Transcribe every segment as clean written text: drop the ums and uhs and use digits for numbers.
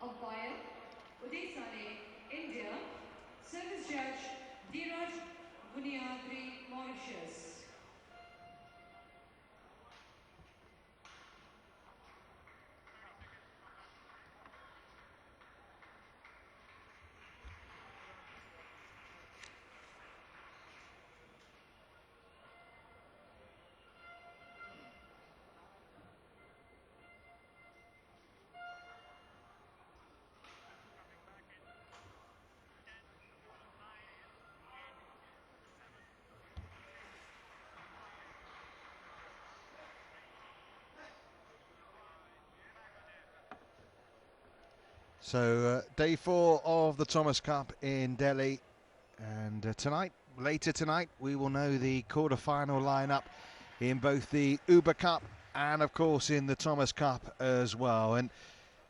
Umpire, Udesane, India. Service judge, Dheeraj Buniadri, Mauritius. So day 4 of the Thomas Cup in Delhi, and later tonight, we will know the quarter-final lineup in both the Uber Cup and, of course, in the Thomas Cup as well. And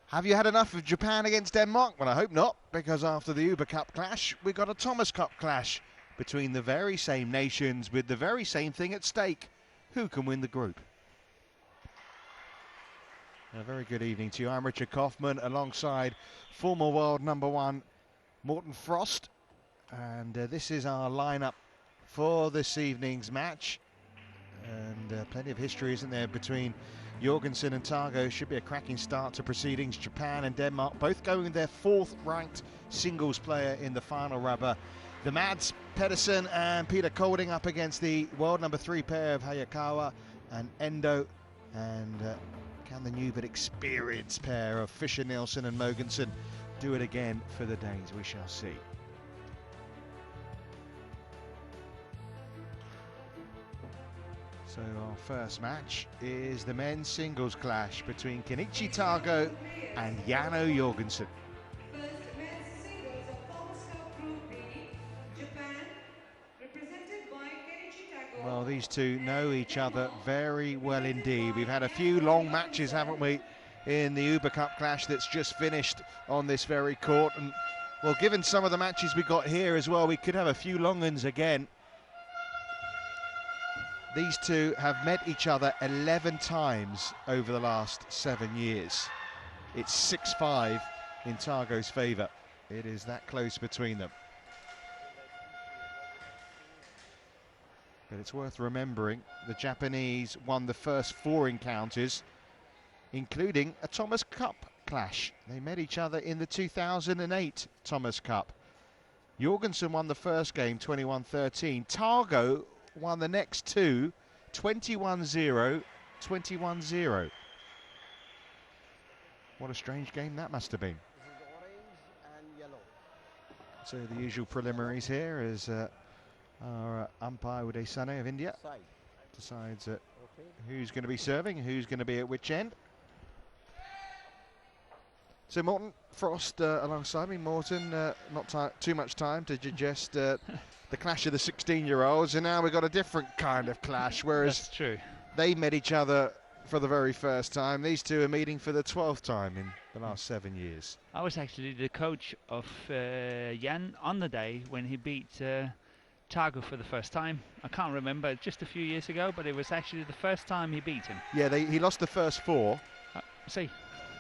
have you had enough of Japan against Denmark? Well, I hope not, because after the Uber Cup clash, we got a Thomas Cup clash between the very same nations with the very same thing at stake. Who can win the group? A very good evening to you. I'm Richard Kaufman alongside former world number 1 Morten Frost, and this is our lineup for this evening's match. And plenty of history, isn't there, between Jorgensson and Tago. Should be a cracking start to proceedings. Japan and Denmark both going their 4th ranked singles player in the final rubber. The Mads Pedersen and Peter Kolding up against the world number 3 pair of Hayakawa and Endo, and can the new but experienced pair of Fischer Nielsen and Mogensen do it again for the Danes? We shall see. So our first match is the men's singles clash between Kenichi Tago and Janno Jorgensson. First men's singles of Thomas Cup Group B, Japan, represented by Kenichi Tago. Well, these two know each other very well indeed. We've had a few long matches, haven't we, in the Uber Cup clash that's just finished on this very court. And, well, given some of the matches we got here as well, we could have a few long ones again. These two have met each other 11 times over the last 7 years. It's 6-5 in Tago's favour. It is that close between them. But it's worth remembering the Japanese won the first 4 encounters, including a Thomas Cup clash. They met each other in the 2008 Thomas Cup. Jorgensson won the first game 21-13. Tago won the next 2 21-0, 21-0. What a strange game that must have been. So the usual preliminaries here is our umpire Udesane of India decides who's going to be serving, who's going to be at which end. So Morten Frost alongside me. Morten, not too much time to digest the clash of the 16-year-olds, and now we've got a different kind of clash, whereas That's true. They met each other for the very first time. These two are meeting for the 12th time in the last 7 years. I was actually the coach of Jan on the day when he beat Tago for the first time. I can't remember, just a few years ago, but it was actually the first time he beat him. Yeah, he lost the first 4. See.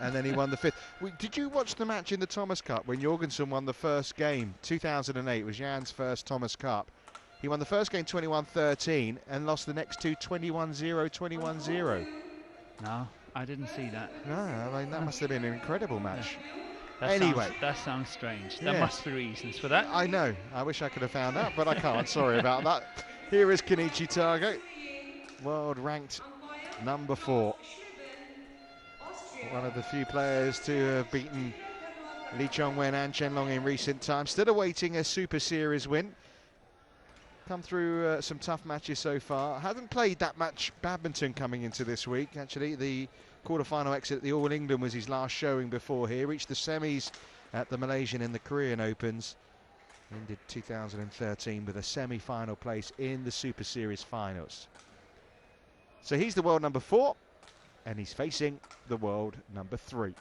And then he won the 5th. Did you watch the match in the Thomas Cup when Jorgensson won the first game? 2008 was Jan's first Thomas Cup. He won the first game 21-13 and lost the next 2 21-0, 21-0. No, I didn't see that. No, I mean, that must have been an incredible match. Yeah. That sounds strange. There must be reasons for that. I know. I wish I could have found out, but I can't. Sorry about that. Here is Kenichi Tago, world ranked number 4. One of the few players to have beaten Lee Chong-wen and Chen Long in recent times. Still awaiting a Super Series win. Come through some tough matches so far. Hasn't played that much badminton coming into this week. Actually, the quarter-final exit at the All England was his last showing before here. Reached the semis at the Malaysian and the Korean Opens. Ended 2013 with a semi-final place in the Super Series finals. So he's the world number 4. And he's facing the world number 3.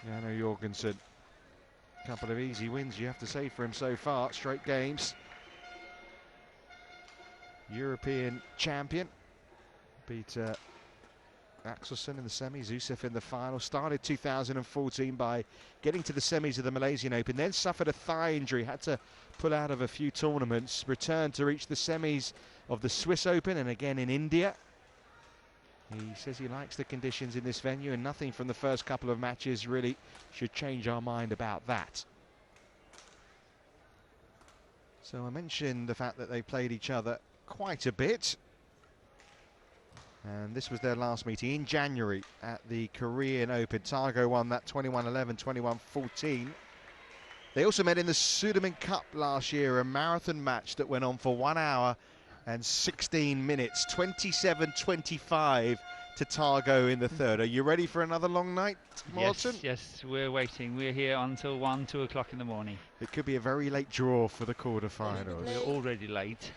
Janno Jorgensson. A couple of easy wins, you have to say, for him so far. Straight games. European champion. Beat Axelsen in the semis, Zusef in the final. Started 2014 by getting to the semis of the Malaysian Open, then suffered a thigh injury, had to pull out of a few tournaments, returned to reach the semis of the Swiss Open and again in India. He says he likes the conditions in this venue, and nothing from the first couple of matches really should change our mind about that. So I mentioned the fact that they played each other quite a bit. And this was their last meeting in January at the Korean Open. Tago won that 21-11, 21-14. They also met in the Sudirman Cup last year, a marathon match that went on for 1 hour and 16 minutes, 27-25 to Tago in the third. Are you ready for another long night, Morton? Yes, we're waiting. We're here until 1, 2 o'clock in the morning. It could be a very late draw for the quarterfinals. We're already late.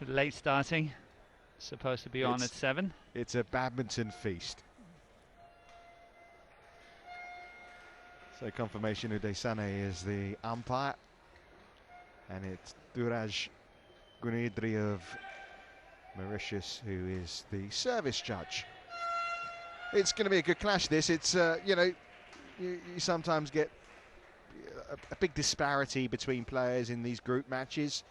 Late starting. Supposed to be on at 7. It's a badminton feast. So confirmation Udesane is the umpire, and it's Duraj Gunidri of Mauritius who is the service judge. It's going to be a good clash, this. It's, you know, you sometimes get a big disparity between players in these group matches.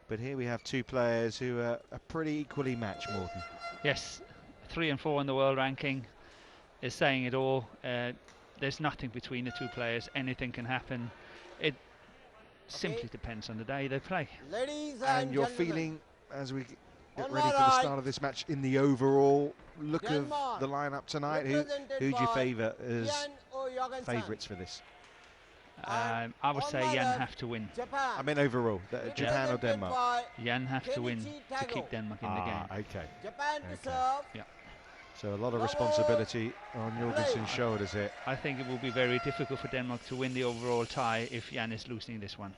But here we have two players who are pretty equally matched, Morton. Yes, 3 and 4 in the world ranking is saying it all. There's nothing between the two players. Anything can happen. It simply depends on the day they play. Ladies And your gentlemen, feeling as we get on ready my for the right, start of this match in the overall look of Denmark, the lineup tonight, who represented do you by favour as Jan or Jorgensson. favourites for this? I would on say my Jan left, have to win. Japan. I mean overall, Japan or Represented Denmark? by Jan have to win to Tago. keep Denmark in the game. Okay. Japan to Okay. serve. So a lot of responsibility on Jorgensson's shoulders here. I think it will be very difficult for Denmark to win the overall tie if Jan is losing this one.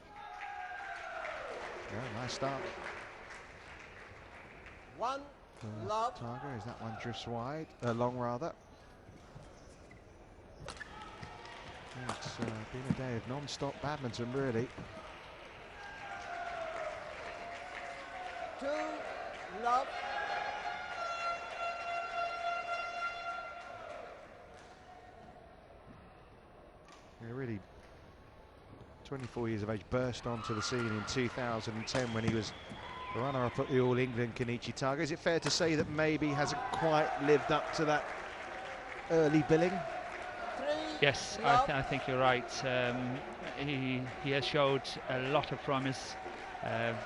Yeah, nice start. One love. Tago, is that one drifts wide? Long rather. It's been a day of non-stop badminton, really. 2 love. Yeah, really, 24 years of age, burst onto the scene in 2010 when he was the runner-up at the All England Kenichi Tago. Is it fair to say that maybe hasn't quite lived up to that early billing? 3 Yes, love. I think you're right. He has showed a lot of promise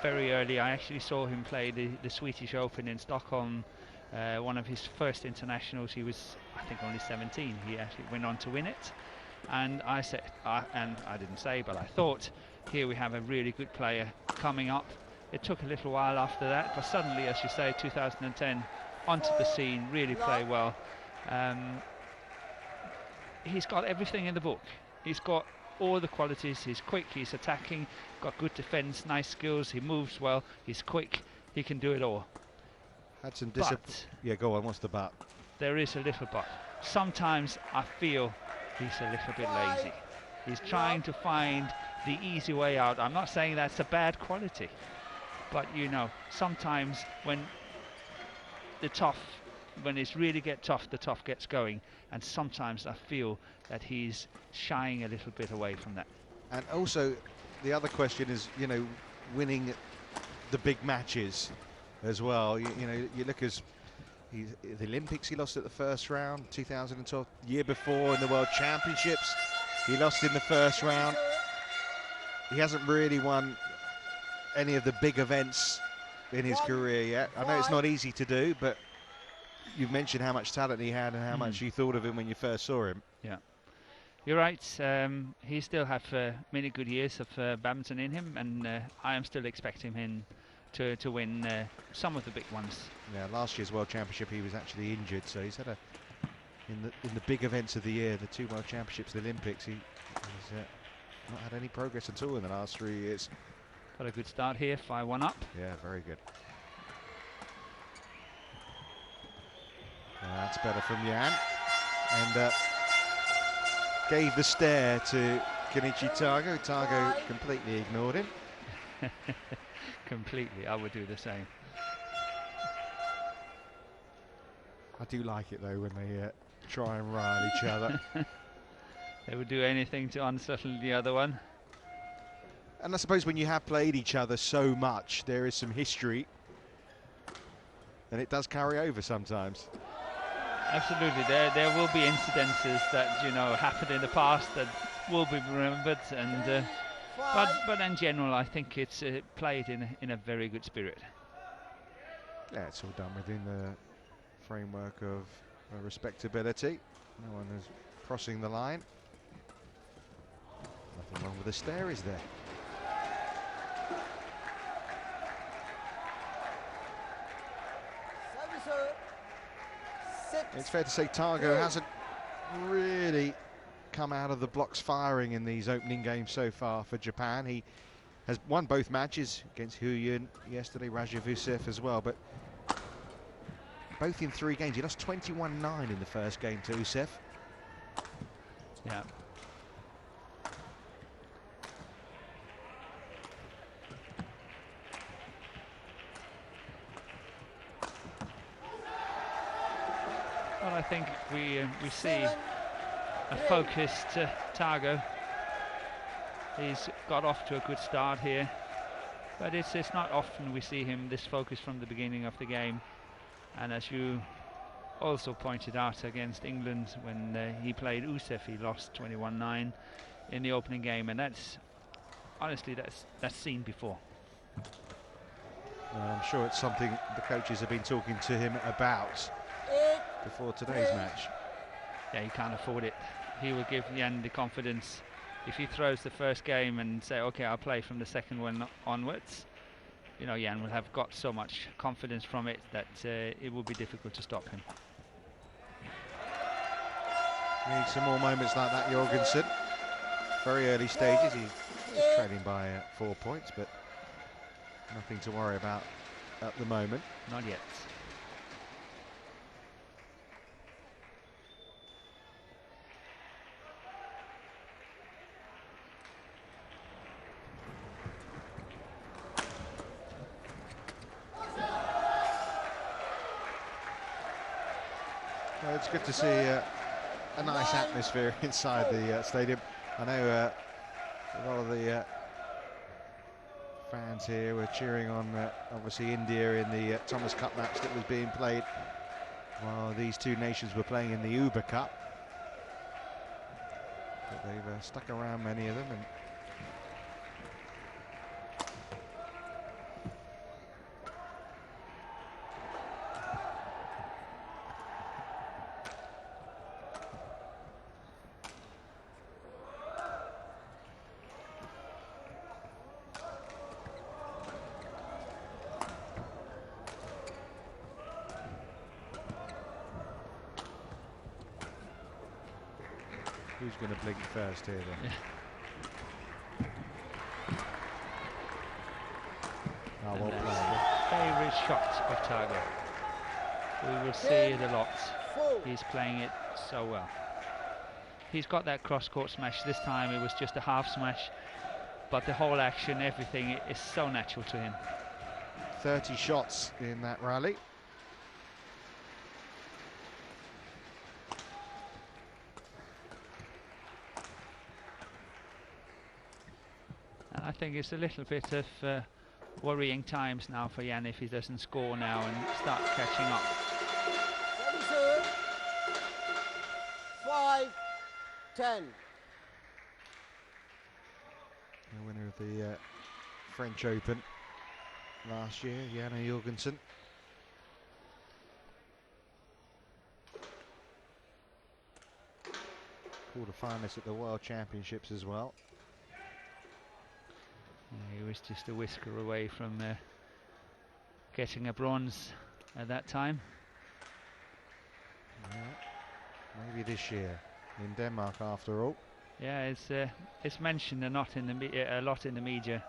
very early. I actually saw him play the Swedish Open in Stockholm, one of his first internationals. He was, I think, only 17. He actually went on to win it. And I said, and I didn't say, but I thought, here we have a really good player coming up. It took a little while after that, but suddenly, as you say, 2010, onto the scene, really play well. He's got everything in the book. He's got all the qualities. He's quick, he's attacking, got good defence, nice skills, he moves well, he's quick, he can do it all. Had some But yeah, go on, what's the but? there is a little but. Sometimes I feel he's a little bit lazy. He's trying to find the easy way out. I'm not saying that's a bad quality, but you know, sometimes when it's really get tough, the tough gets going, and sometimes I feel that he's shying a little bit away from that. And also, the other question is, you know, winning the big matches as well. You know, you look as the Olympics, he lost at the first round, 2012. Year before in the World Championships, he lost in the first round. He hasn't really won any of the big events in his career yet. I know it's not easy to do, but you've mentioned how much talent he had and how much you thought of him when you first saw him. Yeah, you're right. He still have many good years of badminton in him, and I am still expecting him to win some of the big ones. Yeah, last year's World Championship he was actually injured, so he's had in the big events of the year, the 2 World Championships, the Olympics, he's not had any progress at all in the last 3 years. Got a good start here, 5-1 up. Yeah, very good. That's better from Jan, and gave the stare to Kenichi Tago. Tago completely ignored him. Completely, I would do the same. I do like it though when they try and rile each other. They would do anything to unsettle the other one. And I suppose when you have played each other so much, there is some history, and it does carry over sometimes. Absolutely, there will be incidences that, you know, happened in the past that will be remembered, and but in general, I think it's played in a very good spirit. Yeah, it's all done within the framework of respectability. No one is crossing the line. Nothing wrong with the stare, is there? It's fair to say Tago hasn't really come out of the blocks firing in these opening games so far for Japan. He has won both matches against Huyun yesterday, Rajavusev as well, but both in 3 games. He lost 21-9 in the first game to Usev. Yeah. Well, I think we see a focused Tago. He's got off to a good start here, but it's not often we see him this focused from the beginning of the game. And as you also pointed out against England when he played Usev, he lost 21-9 in the opening game, and that's honestly that's seen before. I'm sure it's something the coaches have been talking to him about before today's match. Yeah, he can't afford it. He will give Jan the confidence. If he throws the first game and say, okay, I'll play from the second one onwards, you know, Jan will have got so much confidence from it that it will be difficult to stop him. Need some more moments like that, Jorgensson. Very early stages. He's trailing by 4 points, but nothing to worry about at the moment. Not yet. Well, it's good to see a nice atmosphere inside the stadium. I know a lot of the fans here were cheering on obviously India in the Thomas Cup match that was being played while these two nations were playing in the Uber Cup. But they've stuck around, many of them, and who's going to blink first here then? Yeah. Oh, well And played. that's the favourite shot of Tago. We will see it a lot. He's playing it so well. He's got that cross-court smash. This time it was just a half smash, but the whole action, everything is so natural to him. 30 shots in that rally. And I think it's a little bit of worrying times now for Jan if he doesn't score now and start catching up. 5-10. The winner of the French Open last year, Jan Jorgensson. Quarter-finalist at the World Championships as well. Yeah, he was just a whisker away from getting a bronze at that time. Yeah, maybe this year in Denmark after all. Yeah, it's mentioned a lot in the media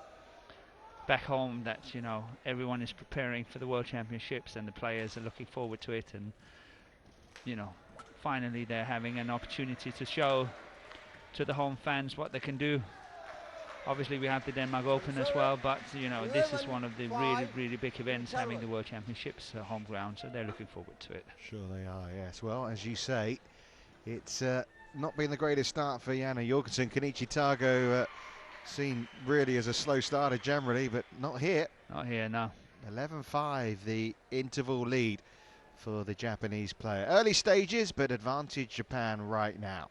back home that, you know, everyone is preparing for the World Championships and the players are looking forward to it, and you know, finally they're having an opportunity to show to the home fans what they can do. Obviously, we have the Denmark Open as well, but you know, this is one of the really big events, having the World Championships home ground, so they're looking forward to it. Sure they are, yes. Well, as you say, it's not been the greatest start for Janne Jorgensson. Kenichi Tago seen really as a slow starter generally, but not here. Not here, no. 11-5, the interval lead for the Japanese player. Early stages, but advantage Japan right now.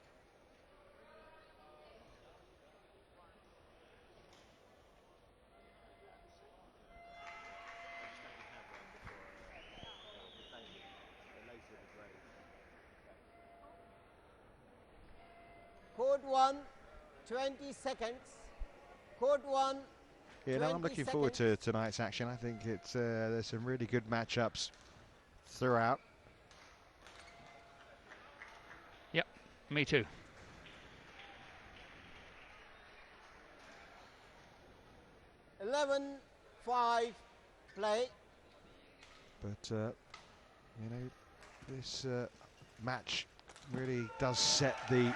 Code 1, 20 seconds. Code 1, Yeah, no, I'm looking forward to tonight's action. I think it's there's some really good matchups throughout. Yep, me too. $11-5 play. But you know, this match really does set the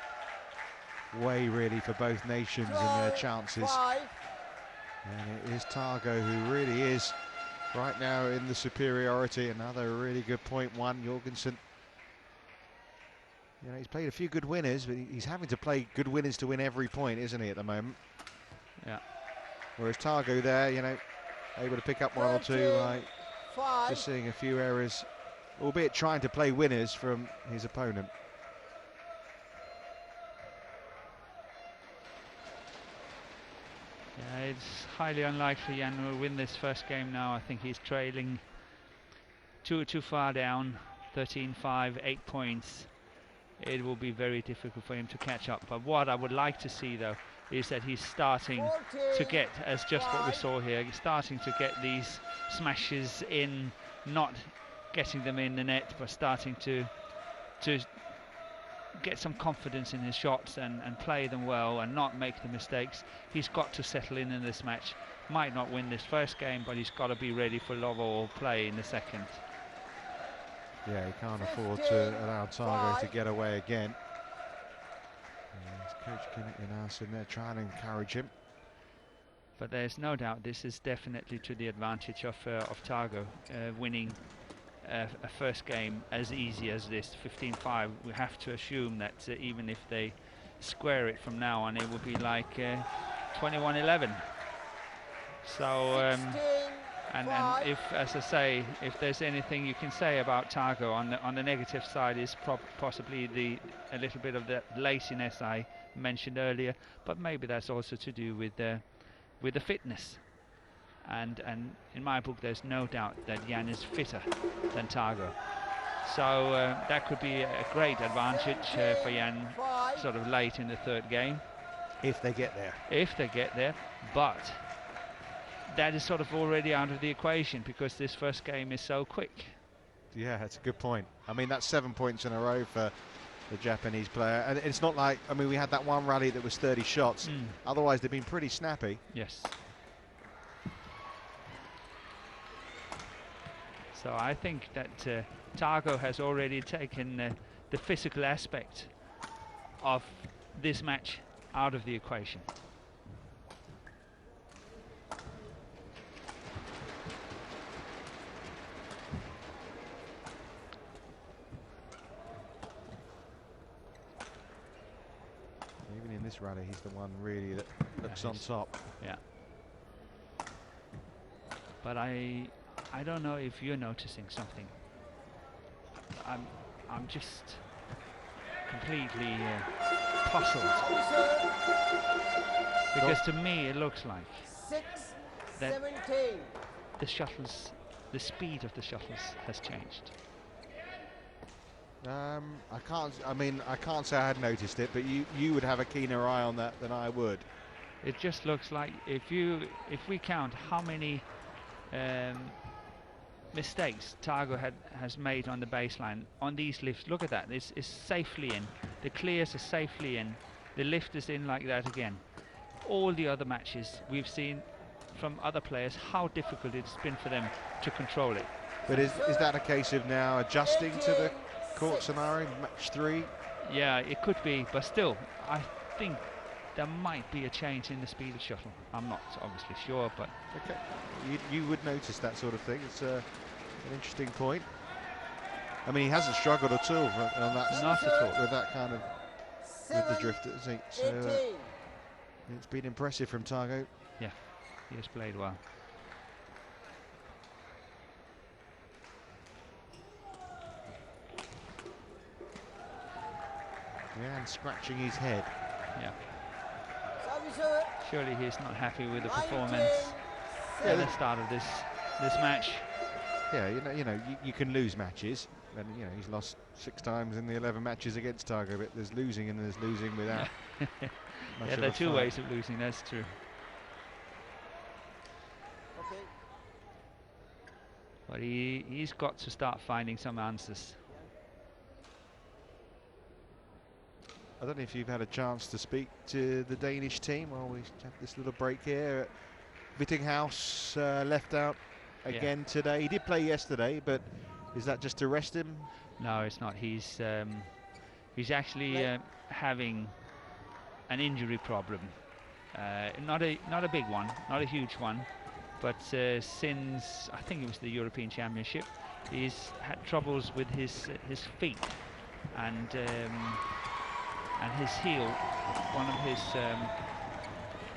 way really for both nations and their chances. And it is Tago who really is right now in the superiority. Another really good point one. Jorgensson, you know, he's played a few good winners, but he's having to play good winners to win every point, isn't he, at the moment? Yeah. Whereas Tago there, you know, able to pick up one or two, just seeing a few errors, albeit trying to play winners from his opponent. Yeah, it's highly unlikely Jan will win this first game now. I think he's trailing too far down, 13-5, 8 points. It will be very difficult for him to catch up. But what I would like to see, though, is that he's starting to get, as just what we saw here, he's starting to get these smashes in, not getting them in the net, but starting to get some confidence in his shots and play them well and not make the mistakes. He's got to settle in this match. Might not win this first game, but he's got to be ready for love or play in the second. Yeah, he can't afford to allow Tago to get away again. His coach Kenneth now sitting there trying to encourage him. But there's no doubt this is definitely to the advantage of Tago, winning a first game as easy as this, 15-5. We have to assume that even if they square it from now on, it will be like 21-11. So and if, as I say, if there's anything you can say about Tago on the negative side, is possibly a little bit of the laziness I mentioned earlier, but maybe that's also to do with the fitness. And in my book, there's no doubt that Jan is fitter than Tago. So that could be a great advantage for Jan sort of late in the third game. If they get there. If they get there. But that is sort of already out of the equation because this first game is so quick. Yeah, that's a good point. I mean, that's 7 points in a row for the Japanese player. And it's not like, I mean, we had that one rally that was 30 shots. Otherwise, they've been pretty snappy. Yes. So I think that Tago has already taken the physical aspect of this match out of the equation. Even in this rally, he's the one really that looks on top. Yeah. But I don't know if you're noticing something. I'm just completely puzzled because to me it looks like that the shuttles, the speed of the shuttles has changed. I can't say I had noticed it, but you would have a keener eye on that than I would. It just looks like if we count how many mistakes Tago has made on the baseline on these lifts. Look at that, it's safely in, the clears are safely in, the lift is in like that again. All the other matches we've seen from other players how difficult it's been for them to control it. But is that a case of now adjusting to the court scenario, match 3? Yeah, it could be, but still I think there might be a change in the speed of shuttle. I'm not obviously sure, but Okay, you would notice that sort of thing. It's an interesting point. I mean, he hasn't struggled at all on that. Not at all. With that kind of with the drifters. So 18. it's been impressive from Tago. yeah, he has played well. Yeah, and scratching his head. Yeah. Service Surely he's not happy with the 19, performance at seven. the start of this match. Yeah, you can lose matches, and he's lost 6 times in the 11 matches against Tago. But there's losing and there's losing without. much Yeah, of there a are two fight. ways of losing. That's true. Okay. But he's got to start finding some answers. I don't know if you've had a chance to speak to the Danish team while we have this little break here. Vittinghouse left out again today. He did play yesterday, but is that just to rest him? No, it's not. He's actually having an injury problem. Not a big one, not a huge one, but since I think it was the European Championship, he's had troubles with his feet and his heel. One of his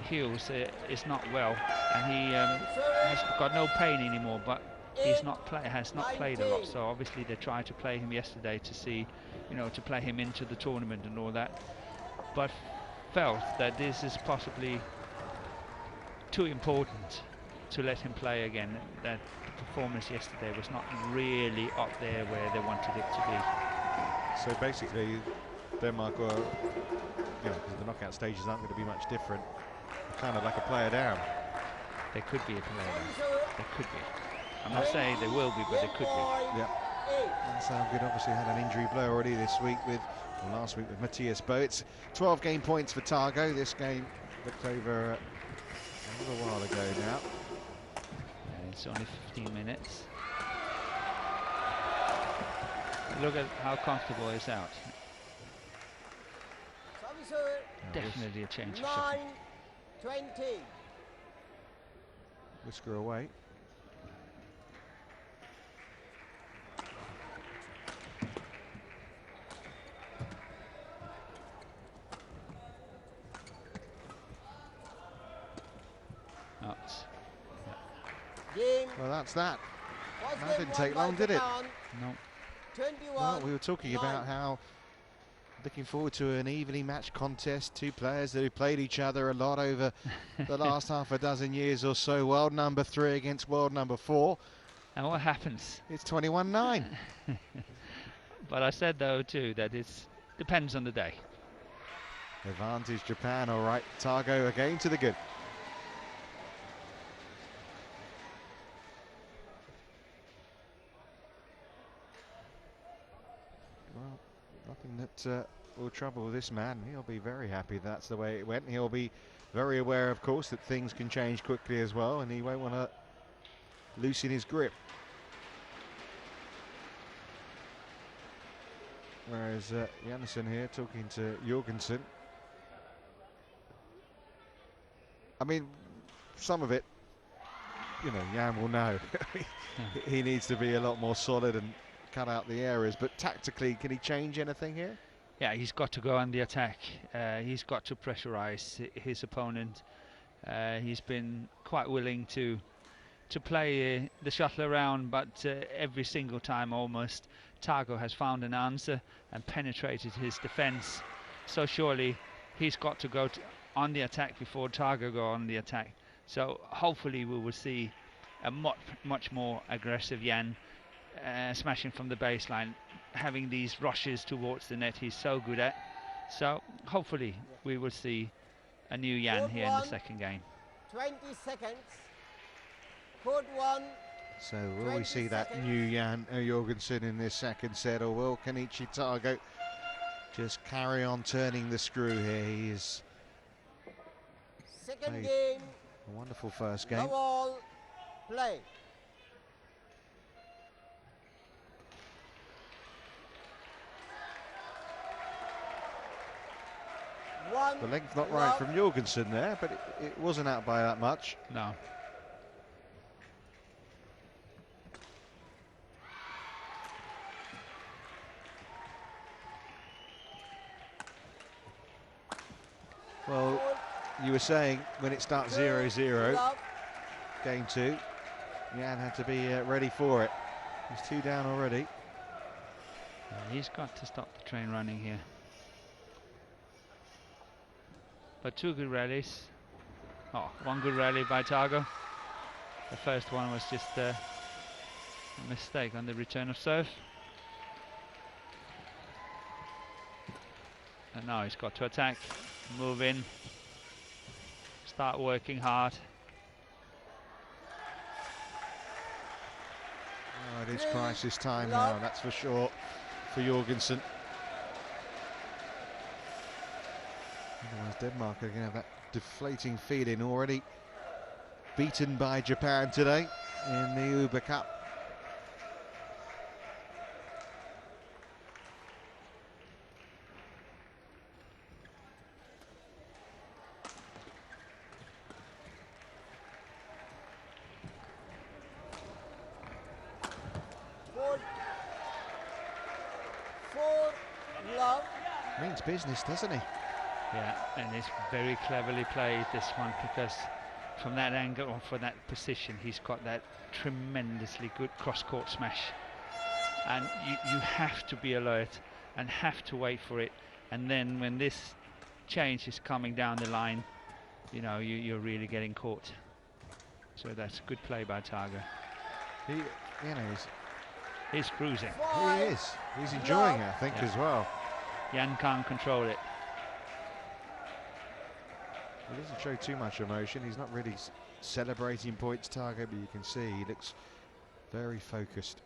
heels is not well, and he has got no pain anymore. But has not played a lot. So obviously they tried to play him yesterday to see, to play him into the tournament and all that. But felt that this is possibly too important to let him play again. That the performance yesterday was not really up there where they wanted it to be. So basically, Denmark were, because the knockout stages aren't going to be much different. Kind of like a player down. There could be a player down. There could be. I'm not saying there will be, but there could be. Yeah. And Southgate obviously had an injury blow already this week last week with Matthias Bo. It's 12 game points for Tago. This game looked over a little while ago now. Yeah, it's only 15 minutes. Look at how comfortable he's out. Service Definitely a change of shuttle. 9, 20. Whisker away. Game. Well, that's that. First That game didn't won take by long, did it? Japan, No. 21. Well, we were talking about 9. how looking forward to an evenly matched contest. 2 players that have played each other a lot over the last half a dozen years or so. World number 3 against world number 4. And what happens? It's 21-9. But I said though too that it depends on the day. Advantage Japan, all right. Tago again to the good. Well, nothing that will trouble this man. He'll be very happy that's the way it went. He'll be very aware, of course, that things can change quickly as well, and he won't want to loosen his grip. Whereas Janssen here talking to Jorgensson. I mean, some of it, Jan will know. He needs to be a lot more solid and cut out the errors. But tactically, can he change anything here? Yeah, he's got to go on the attack. He's got to pressurize his opponent. He's been quite willing to play the shuttle around, but every single time almost Tago has found an answer and penetrated his defense. So surely he's got to go on the attack before Tago go on the attack. So hopefully we will see a much more aggressive Jan, smashing from the baseline, having these rushes towards the net he's so good at. So hopefully we will see a new Jan Court here in the 1, second game. 20 seconds. Court 1. So will we 20 see that seconds. new Jan Jorgensson in this second set, or will Kenichi Tago just carry on turning the screw here? He is Second Hey. game. a wonderful first game. Love all. Play. The length not right from Jorgensson there, but it wasn't out by that much. No. Well, you were saying when it starts 0-0, game 2, Jan had to be ready for it. He's 2 down already. He's got to stop the train running here. But 2 good rallies. Oh, 1 good rally by Tago. The first one was just a mistake on the return of serve. And now he's got to attack, move in, start working hard. Oh, it is crisis time now, that's for sure, for Jorgensson. Otherwise Denmark are going to have that deflating feeling, already beaten by Japan today in the Uber Cup. Means business, doesn't he? Yeah, and it's very cleverly played, this one, because from that angle or for that position, he's got that tremendously good cross-court smash. And you have to be alert and have to wait for it. And then when this change is coming down the line, you know, you're really getting caught. So that's good play by Tago. He, you know, he's cruising. He is. He's enjoying it, I think, as well. Jan can't control it. He doesn't show too much emotion. He's not really celebrating points, Tago, but you can see he looks very focused.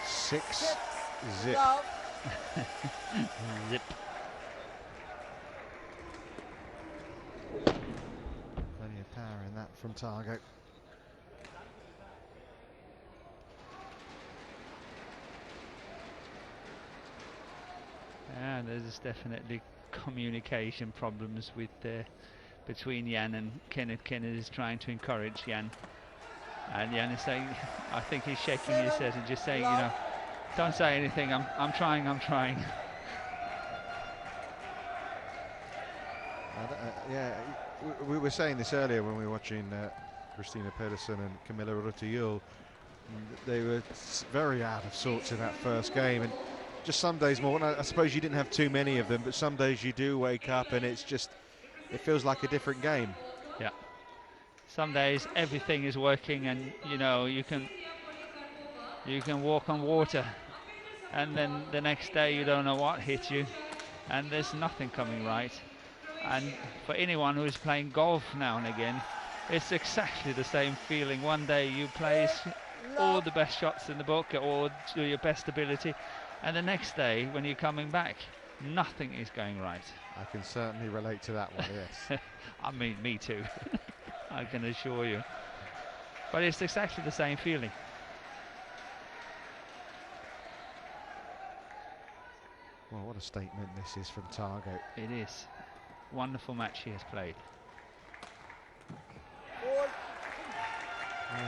Six zip. Zip. Plenty of power in that from Tago. Yeah, there's definitely communication problems with between Jan and Kenneth. Kenneth is trying to encourage Jan, and Jan is saying, I think he's shaking his head and just saying, you know, don't say anything. I'm trying. Yeah, we were saying this earlier when we were watching Christina Pedersen and Camilla Rutte-Juhl. They were very out of sorts in that first game, and just some days more. I suppose you didn't have too many of them, but some days you do wake up and it's just, it feels like a different game. Yeah. Some days everything is working, and you know you can walk on water, and then the next day you don't know what hit you, and there's nothing coming right. And for anyone who is playing golf now and again, it's exactly the same feeling. One day you play all the best shots in the book or to your best ability, and the next day when you're coming back, nothing is going right. I can certainly relate to that one, yes. I mean, me too. I can assure you. But it's exactly the same feeling. Well, what a statement this is from Tago. It is. Wonderful match he has played.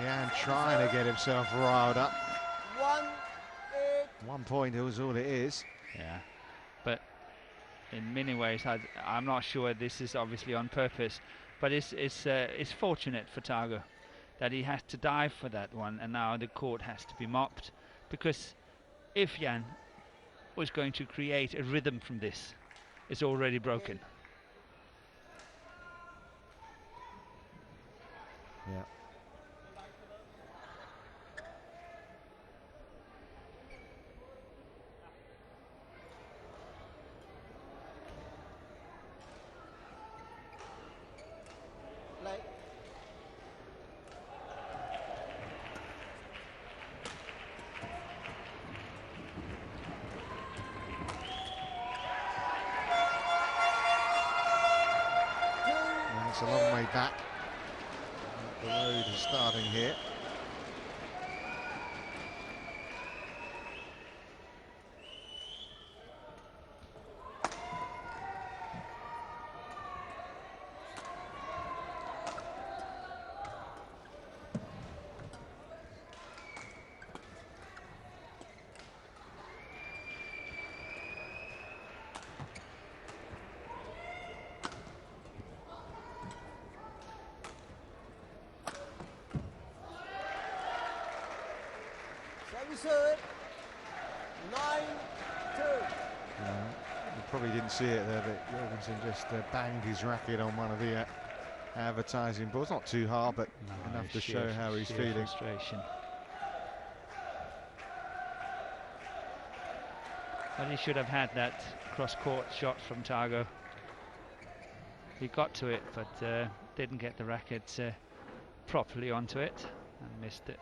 Jan trying to get himself riled up. 1 point is all it is. Yeah, but in many ways, I'm not sure this is obviously on purpose, but it's fortunate for Tago that he has to dive for that one, and now the court has to be mopped, because if Jan was going to create a rhythm from this, it's already broken. Yeah. It's a long way back. The road is starting here. Service 9-2. You probably didn't see it there, but Jorgensson just banged his racket on one of the advertising boards. Not too hard, but enough to show how he's feeling. Frustration. But he should have had that cross-court shot from Tago. He got to it, but didn't get the racket properly onto it and missed it.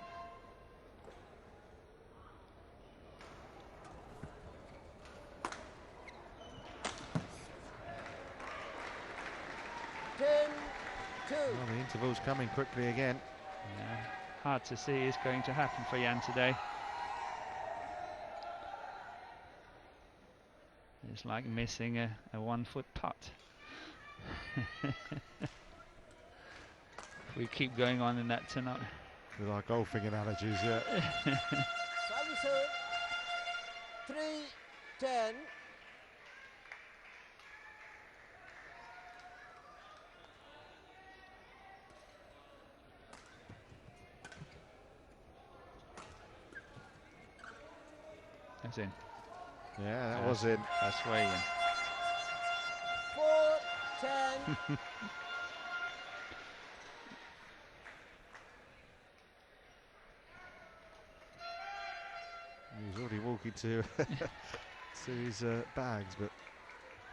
Well, the interval's coming quickly again. Yeah, hard to see is going to happen for Jan today. It's like missing a 1-foot putt. We keep going on in that tonight. With our golfing analogies, yeah. Service 3-10. That's in. Yeah, that was in. That's way in. 4-10. He's already walking to to his bags, but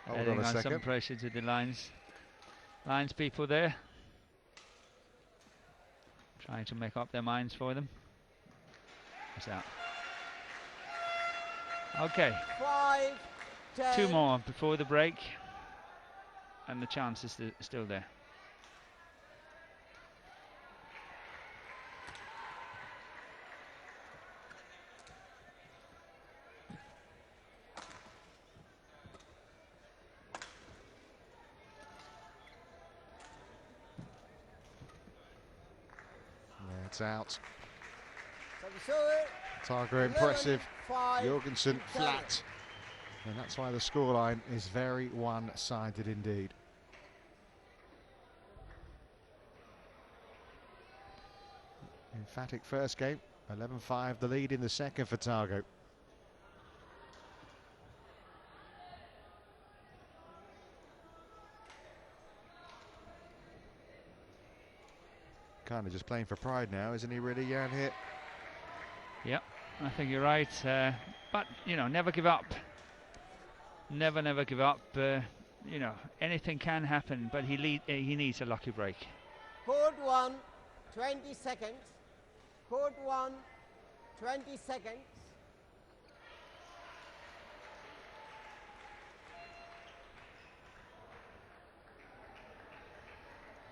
hold Adding on a on second. some pressure to the lines people there. Trying to make up their minds for them. It's out. Okay. 5-10. 2 more before the break, and the chance is still there. Yeah, it's out. Service Tago impressive. 5. Jorgensson flat. And that's why the scoreline is very one-sided indeed. Emphatic first game. 11-5 the lead in the second for Tago. Kind of just playing for pride now, isn't he really, Jan, here? Yep, I think you're right. But, you know, never give up. Never give up. You know, anything can happen, but he needs a lucky break. Court 1, 20 seconds. Court 1, 20 seconds.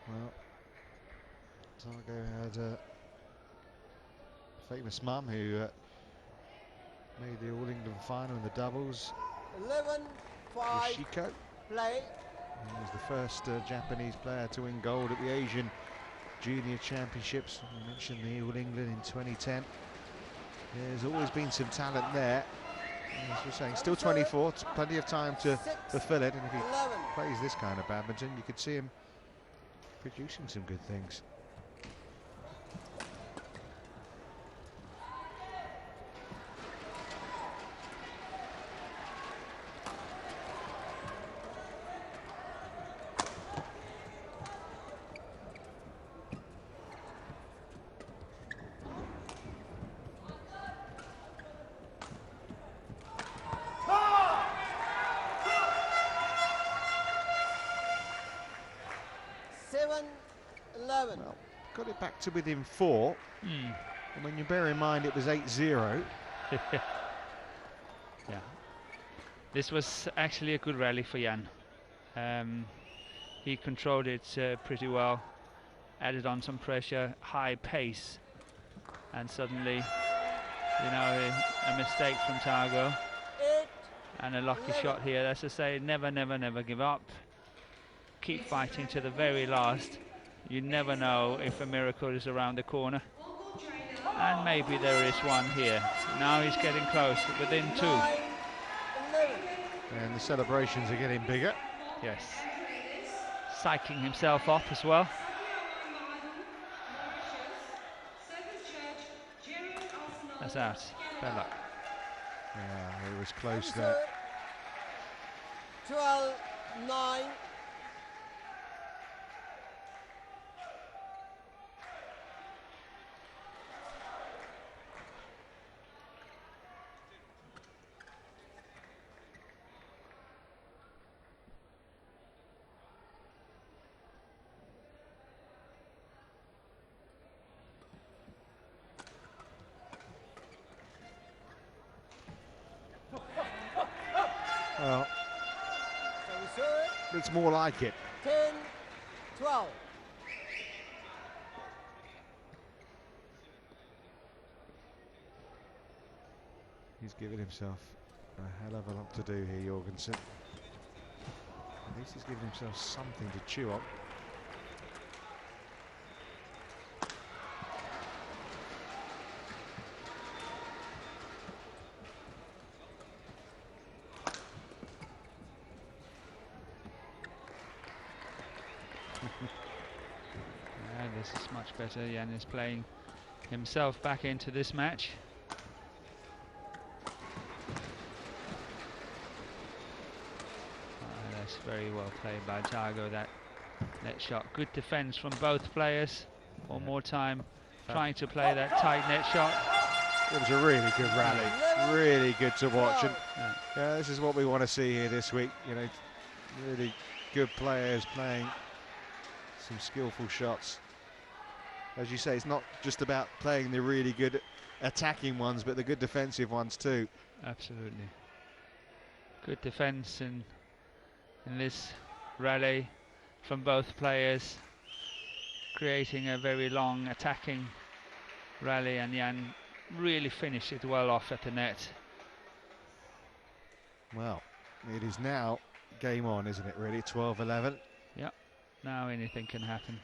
Well, Tago had a famous mum who made the All England final in the doubles. 11-5. Yoshiko. Play. He was the first Japanese player to win gold at the Asian Junior Championships. We mentioned the All England in 2010. There's always been some talent there. As we're saying, still 24, plenty of time to fulfill it. And if he 11. plays this kind of badminton, you could see him producing some good things. Well, got it back to within 4. And when you bear in mind it was 8-0. Yeah. This was actually a good rally for Jan. he controlled it pretty well, added on some pressure, high pace, and suddenly, you know, a mistake from Tago. 8, And a lucky 11. shot here. That's to say, never, never, never give up. Keep fighting to the very last. You never know if a miracle is around the corner. And maybe there is one here. Now he's getting close, within 2. 9, 11. And the celebrations are getting bigger. Yes. Psyching himself up as well. That's out. Bad luck. Yeah, it was close Service there. 12, 9. Well, Service it's more like it. 10, 12. He's given himself a hell of a lot to do here, Jorgensson. At least he's given himself something to chew on. This is much better. Jan is playing himself back into this match. That's very well played by Tago, that net shot. Good defence from both players. One more time trying to play that tight net shot. It was a really good rally, really good to watch, and Yeah. this is what we want to see here this week. You know, really good players playing some skillful shots. As you say, it's not just about playing the really good attacking ones, but the good defensive ones too. Absolutely. Good defence in this rally from both players, creating a very long attacking rally, and Jan really finished it well off at the net. Well, it is now game on, isn't it, really? 12-11. Yeah, now anything can happen.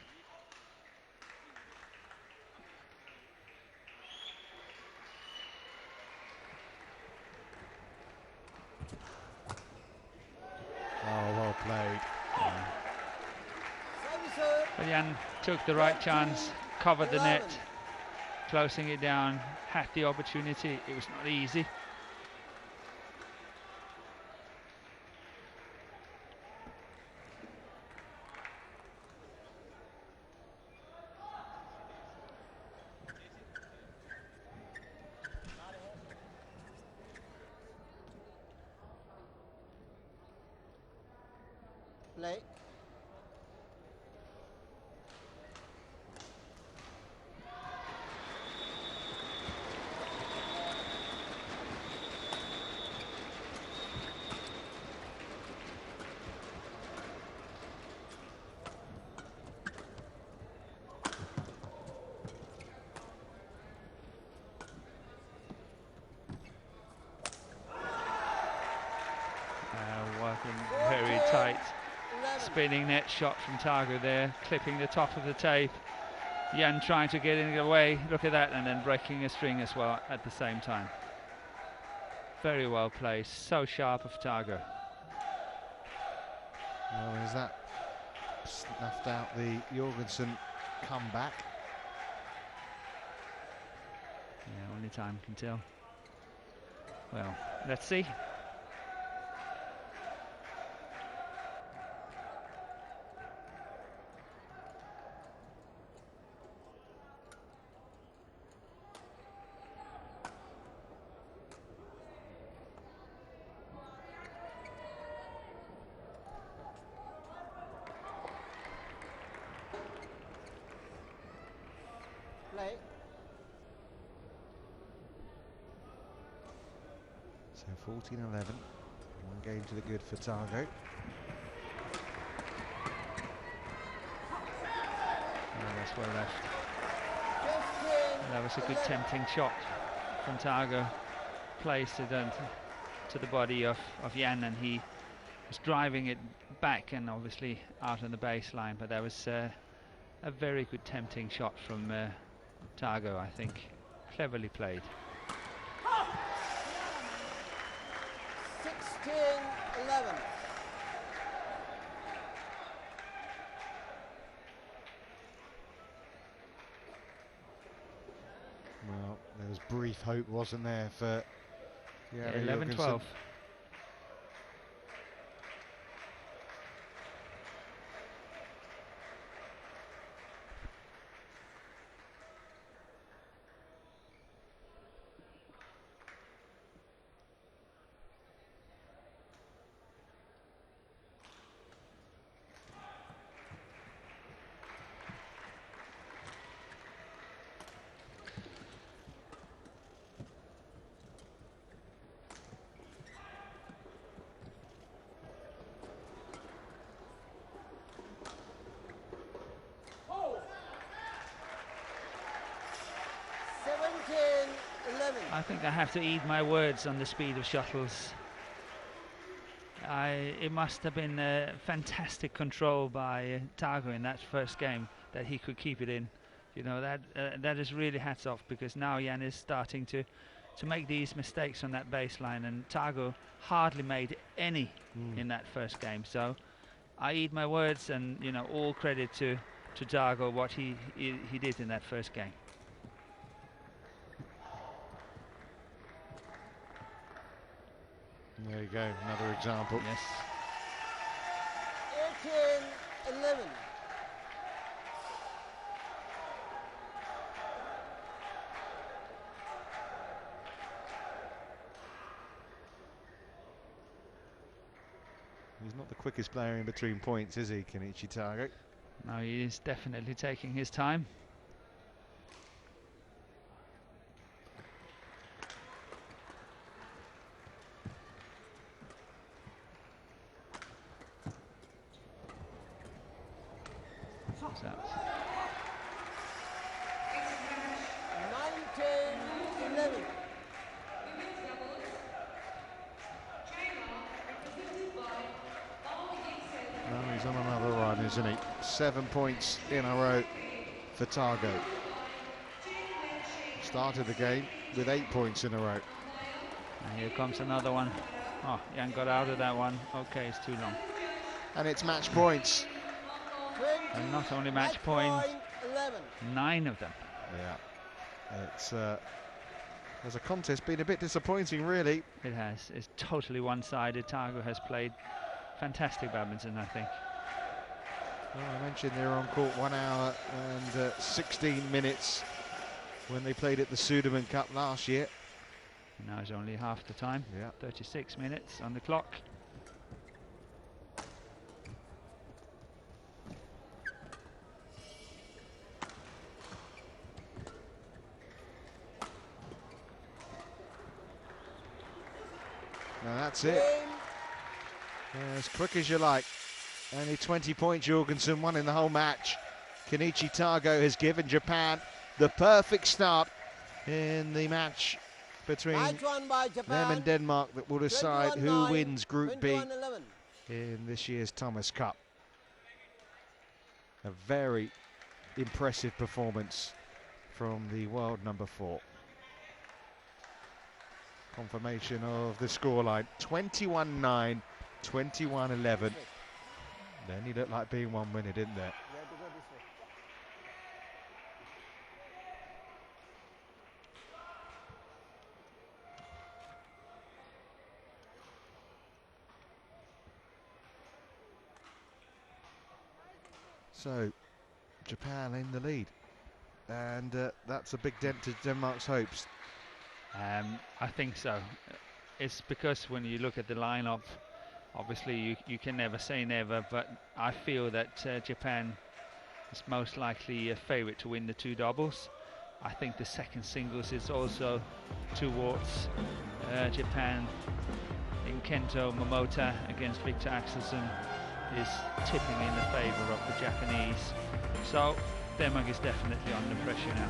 Oh, well played. Service But Jan took the right chance, covered the net, closing it down, had the opportunity. It was not easy. play. Working very tight. Spinning net shot from Tago there, clipping the top of the tape. Jan trying to get it away, look at that, and then breaking a string as well at the same time. Very well played, so sharp of Tago. Well, is that snuffed out the Jorgensson comeback? Yeah, only time can tell. Well, let's see. Play. So 14-11. One game to the good for Tago. that's well left. That was a good tempting shot from Tago. Placed it to the body of Jan, and he was driving it back and obviously out on the baseline, but that was a very good tempting shot from Tago, I think. Cleverly played. 16-11. Well, there was brief hope, wasn't there, for 11-12. I think I have to eat my words on the speed of shuttles. It must have been a fantastic control by Tago in that first game that he could keep it in. You know, that is really hats off, because now Jan is starting to make these mistakes on that baseline, and Tago hardly made any in that first game. So I eat my words, and you know, all credit to Tago what he did in that first game. There you go, another example. Yes. 18-11. He's not the quickest player in between points, is he, Kenichi Tago? No, he is definitely taking his time. What's that? 19-11. No, he's on another run, isn't he? 7 points in a row for Tago. Started the game with 8 points in a row. And here comes another one. Oh, Jan got out of that one. Okay, it's too long. And it's match points. And not only match point, 9 of them. Yeah, it's as a contest been a bit disappointing, really. It has. It's totally one-sided. Tago has played fantastic badminton, I think. Well, I mentioned they were on court 1 hour and 16 minutes when they played at the Sudirman Cup last year. Now it's only half the time. Yeah. 36 minutes on the clock. Now that's it. As quick as you like. Only 20 points Jorgensson won in the whole match. Kenichi Tago has given Japan the perfect start in the match between them and Denmark that will decide who wins Group B in this year's Thomas Cup. A very impressive performance from the world number 4. Confirmation of the scoreline, 21-9, 21-11. Then he looked like being 1 minute, didn't there? So, Japan in the lead. And that's a big dent to Denmark's hopes. I think so. It's because when you look at the lineup, obviously you can never say never, but I feel that Japan is most likely a favourite to win the 2 doubles. I think the second singles is also towards Japan. In Kento Momota against Victor Axelsen is tipping in the favour of the Japanese. So Denmark is definitely under pressure now.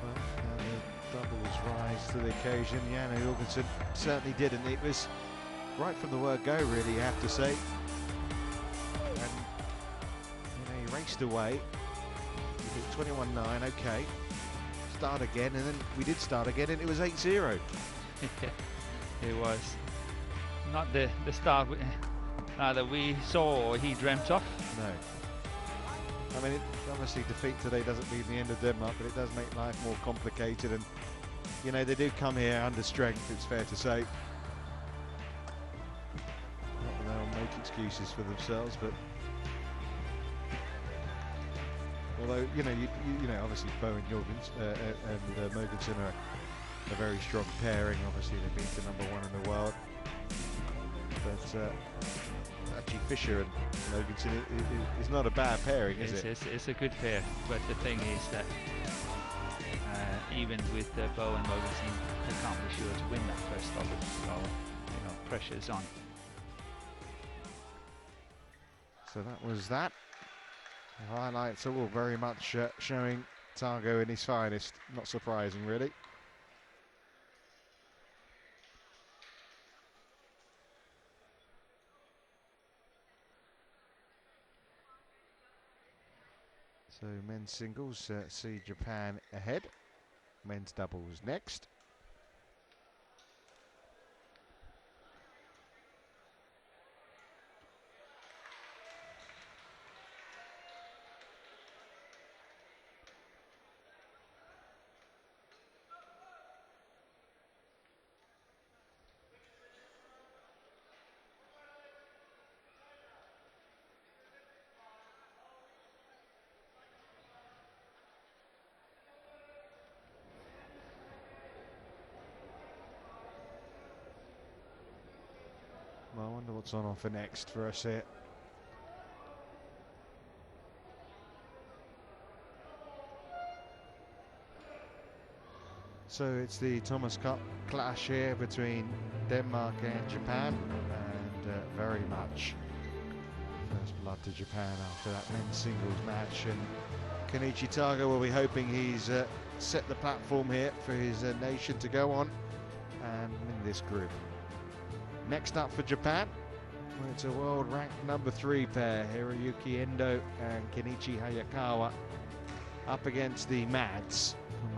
Well, the doubles rise to the occasion. Jan Jorgensson certainly did, and it was right from the word go, really, you have to say. And he raced away. He hit 21-9, okay. Start again, and then we did start again, and it was 8-0. It was not the start that we saw or he dreamt of. No. I mean, obviously defeat today doesn't mean the end of Denmark, but it does make life more complicated. And, you know, they do come here under strength, it's fair to say. Not that they'll make excuses for themselves, but... Although, you know, obviously Bo and Jorgensson and Jorgensson are a very strong pairing. Obviously, they've been to #1 in the world. But actually, Fischer and Jorgensson is not a bad pairing, is it? It's a good pair, but the thing is that even with Bo and Jorgensson, they can't be sure to win that first double. So, you know, pressure's on. So that was that. The highlights are all very much showing Tago in his finest. Not surprising, really. So men's singles see Japan ahead. Men's doubles next. Well, I wonder what's on offer next for us here. So it's the Thomas Cup clash here between Denmark and Japan, and very much first blood to Japan after that men's singles match. And Kenichi Tago will be hoping he's set the platform here for his nation to go on and win this group. Next up for Japan, it's a world ranked #3 pair, Hiroyuki Endo and Kenichi Hayakawa, up against the Mads from